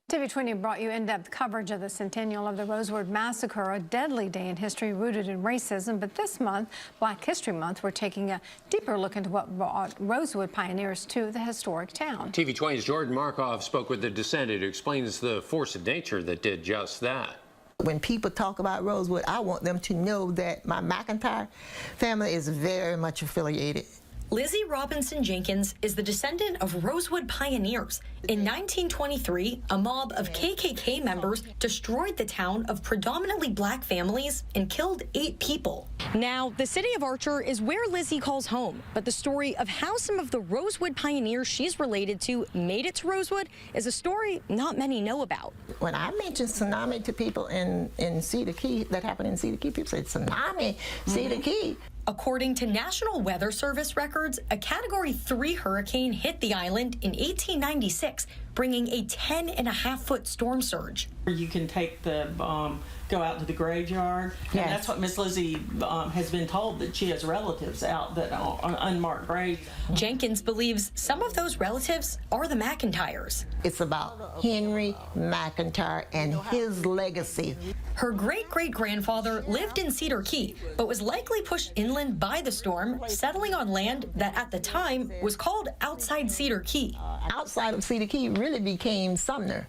TV 20 brought you in-depth coverage of the centennial of the Rosewood massacre, a deadly day in history rooted in racism. But this month, Black History Month, we're taking a deeper look into what brought Rosewood pioneers to the historic town. TV 20's Jordan Markov spoke with the descendant who explains the force of nature that did just that. When people talk about Rosewood, I want them to know that my McIntyre family is very much affiliated. Lizzie Robinson Jenkins is the descendant of Rosewood pioneers. In 1923, a mob of KKK members destroyed the town of predominantly black families and killed 8 people. Now, the city of Archer is where Lizzie calls home, but the story of how some of the Rosewood pioneers she's related to made it to Rosewood is a story not many know about. When I mention tsunami to people in Cedar Key, that happened in Cedar Key, people say, tsunami, Cedar Key. According to National Weather Service records, a Category 3 hurricane hit the island in 1896, bringing a 10.5-foot storm surge. You can take the go out to the graveyard, and that's what Miss Lizzie has been told, that she has relatives out that are on unmarked graves. Jenkins believes some of those relatives are the McIntyres. It's about Henry McIntyre and his legacy. Her great-great-grandfather lived in Cedar Key, but was likely pushed inland by the storm, settling on land that at the time was called outside Cedar Key. Outside of Cedar Key really became Sumner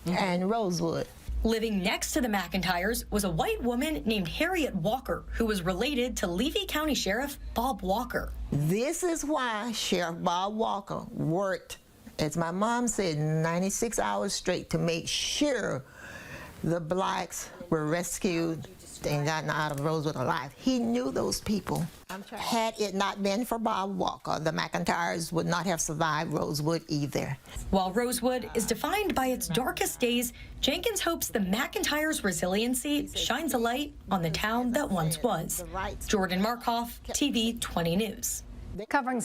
and Rosewood. Living next to the McIntyres was a white woman named Harriet Walker, who was related to Levy County Sheriff Bob Walker. This is why Sheriff Bob Walker worked, as my mom said, 96 hours straight to make sure the blacks were rescued and gotten out of Rosewood alive. He knew those people. Had it not been for Bob Walker, the McIntyres would not have survived Rosewood either. While Rosewood is defined by its darkest days, Jenkins hopes the McIntyres' resiliency shines a light on the town that once was. Jordan Markov, TV 20 News. Covering